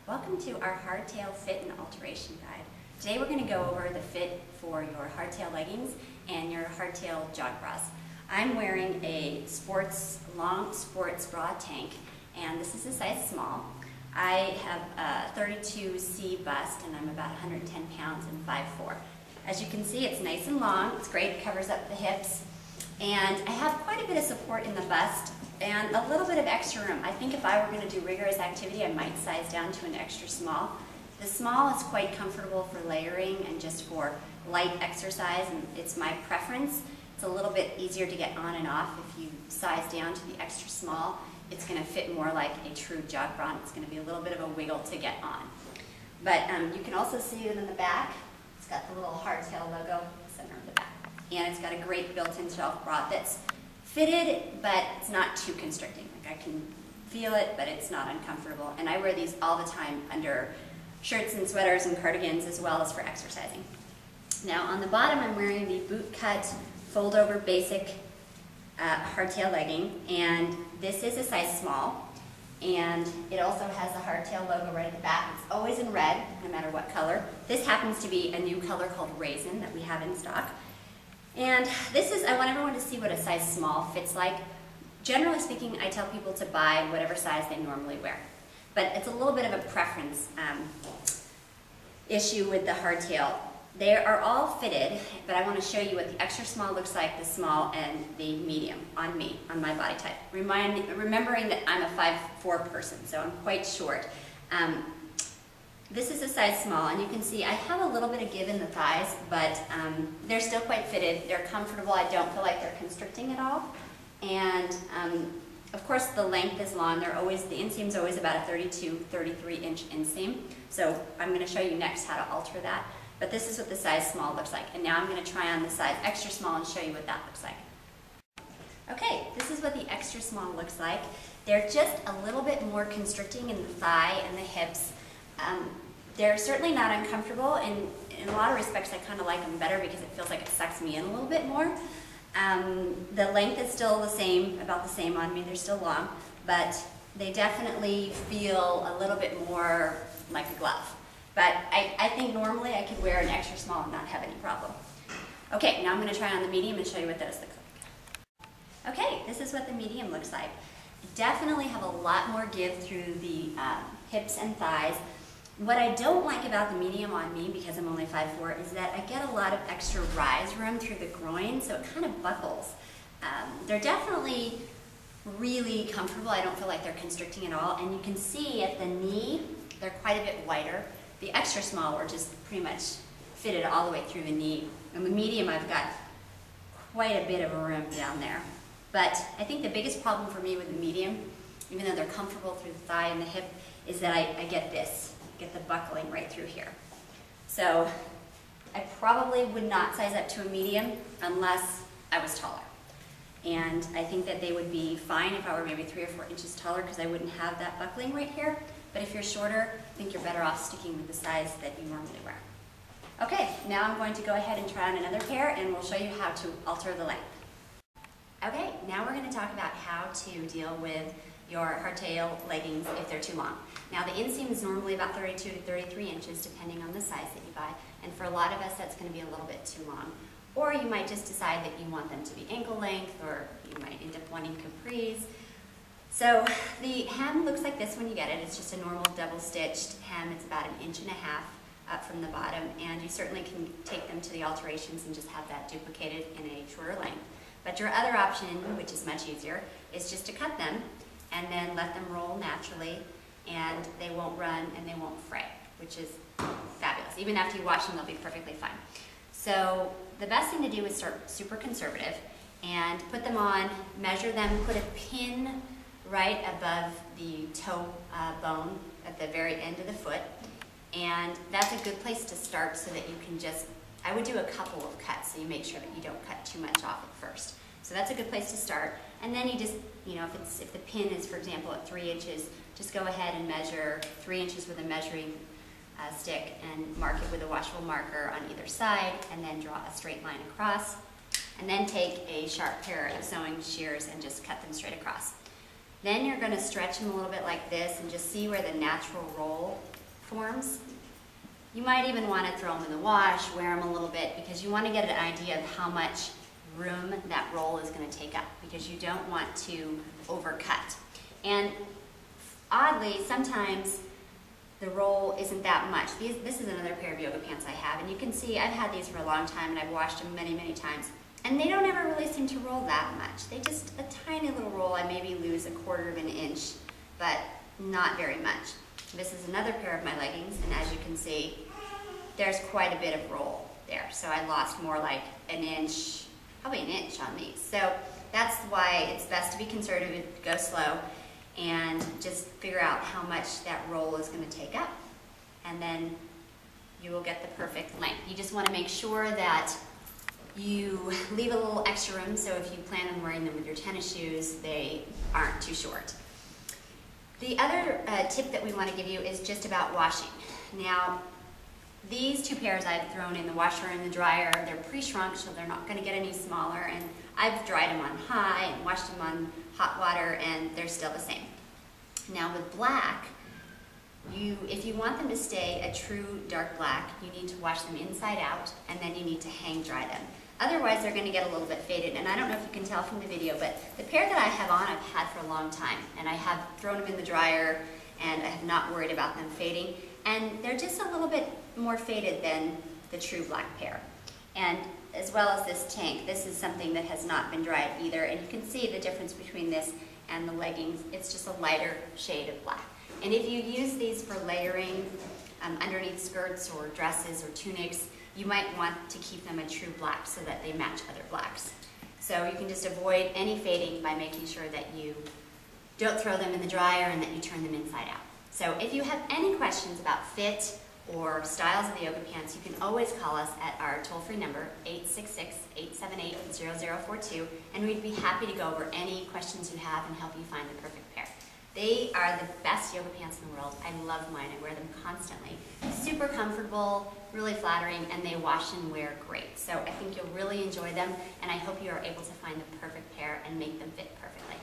Welcome to our hardtail fit and alteration guide. Today we're going to go over the fit for your hardtail leggings and your hardtail jog bras. I'm wearing a long sports bra tank, and this is a size small. I have a 32C bust and I'm about 110 pounds and 5'4". As you can see, it's nice and long, it's great, it covers up the hips, and I have quite a bit of support in the bust and a little bit of extra room. I think if I were going to do rigorous activity, I might size down to an extra small. The small is quite comfortable for layering and just for light exercise, and it's my preference. It's a little bit easier to get on and off. If you size down to the extra small, it's going to fit more like a true jog bra, and it's going to be a little bit of a wiggle to get on. But you can also see it in the back. It's got the little hardtail logo in the center of the back. And it's got a great built-in shelf bra that's fitted, but it's not too constricting. Like, I can feel it, but it's not uncomfortable. And I wear these all the time under shirts and sweaters and cardigans, as well as for exercising. Now on the bottom, I'm wearing the boot cut fold-over basic hardtail legging, and this is a size small, and it also has the hardtail logo right at the back. It's always in red, no matter what color. This happens to be a new color called Raisin that we have in stock. And this is, I want everyone to see what a size small fits like. Generally speaking, I tell people to buy whatever size they normally wear. But it's a little bit of a preference issue with the hardtail. They are all fitted, but I want to show you what the extra small looks like, the small and the medium on me, on my body type. Remembering that I'm a 5'4" person, so I'm quite short. This is a size small, and you can see I have a little bit of give in the thighs, but they're still quite fitted. They're comfortable. I don't feel like they're constricting at all. And of course, the length is long. The inseam's always about a 32, 33-inch inseam. So I'm going to show you next how to alter that. But this is what the size small looks like. And now I'm going to try on the size extra small and show you what that looks like. Okay, this is what the extra small looks like. They're just a little bit more constricting in the thigh and the hips. They're certainly not uncomfortable, and in a lot of respects I kind of like them better because it feels like it sucks me in a little bit more. The length is still the same, about the same on me. They're still long, but they definitely feel a little bit more like a glove. But I think normally I could wear an extra small and not have any problem. Okay, now I'm going to try on the medium and show you what those look like. Okay, this is what the medium looks like. Definitely have a lot more give through the hips and thighs. What I don't like about the medium on me, because I'm only 5'4", is that I get a lot of extra rise room through the groin, so it kind of buckles. They're definitely really comfortable. I don't feel like they're constricting at all, and you can see at the knee, they're quite a bit wider. The extra small were just pretty much fitted all the way through the knee. And the medium, I've got quite a bit of a room down there. But I think the biggest problem for me with the medium, even though they're comfortable through the thigh and the hip, is that I get this. Get the buckling right through here. So I probably would not size up to a medium unless I was taller. And I think that they would be fine if I were maybe 3 or 4 inches taller, because I wouldn't have that buckling right here. But if you're shorter, I think you're better off sticking with the size that you normally wear. Okay, now I'm going to go ahead and try on another pair, and we'll show you how to alter the length. Okay, now we're going to talk about how to deal with your hardtail leggings if they're too long. Now the inseam is normally about 32 to 33 inches depending on the size that you buy, and for a lot of us that's going to be a little bit too long. Or you might just decide that you want them to be ankle length, or you might end up wanting capris. So the hem looks like this when you get it. It's just a normal double-stitched hem. It's about 1.5 inches up from the bottom, and you certainly can take them to the alterations and just have that duplicated in a shorter length. But your other option, which is much easier, is just to cut them and then let them roll naturally, and they won't run and they won't fray, which is fabulous. Even after you wash them, they'll be perfectly fine. So the best thing to do is start super conservative and put them on, measure them, put a pin right above the toe bone at the very end of the foot, and that's a good place to start so that you can just, I would do a couple of cuts so you make sure that you don't cut too much off at first. So that's a good place to start. And then you just, you know, if the pin is, for example, at 3 inches, just go ahead and measure 3 inches with a measuring stick and mark it with a washable marker on either side, and then draw a straight line across. And then take a sharp pair of sewing shears and just cut them straight across. Then you're going to stretch them a little bit like this and just see where the natural roll forms, you might even want to throw them in the wash, wear them a little bit, because you want to get an idea of how much room that roll is going to take up, because you don't want to overcut. And oddly, sometimes the roll isn't that much. This is another pair of yoga pants I have, and you can see I've had these for a long time and I've washed them many, many times. And they don't ever really seem to roll that much. They just, a tiny little roll, I maybe lose 1/4 of an inch, but not very much. This is another pair of my leggings, and as you can see, there's quite a bit of roll there. So I lost more like an inch, probably an inch on these. So that's why it's best to be conservative, go slow, and just figure out how much that roll is going to take up, and then you will get the perfect length. You just want to make sure that you leave a little extra room, so if you plan on wearing them with your tennis shoes, they aren't too short. The other tip that we want to give you is just about washing. Now, these two pairs I've thrown in the washer and the dryer. They're pre-shrunk, so they're not going to get any smaller, and I've dried them on high and washed them on hot water, and they're still the same. Now with black, if you want them to stay a true dark black, you need to wash them inside out, and then you need to hang dry them. Otherwise, they're going to get a little bit faded, and I don't know if you can tell from the video, but the pair that I have on, I've had for a long time, and I have thrown them in the dryer, and I have not worried about them fading, and they're just a little bit more faded than the true black pair. And as well as this tank, this is something that has not been dried either, and you can see the difference between this and the leggings. It's just a lighter shade of black. And if you use these for layering underneath skirts or dresses or tunics, you might want to keep them a true black so that they match other blacks. So you can just avoid any fading by making sure that you don't throw them in the dryer and that you turn them inside out. So if you have any questions about fit or styles of the yoga pants, you can always call us at our toll-free number, 866-878-0042, and we'd be happy to go over any questions you have and help you find the perfect pair. They are the best yoga pants in the world. I love mine. I wear them constantly. Super comfortable, really flattering, and they wash and wear great. So I think you'll really enjoy them, and I hope you are able to find the perfect pair and make them fit perfectly.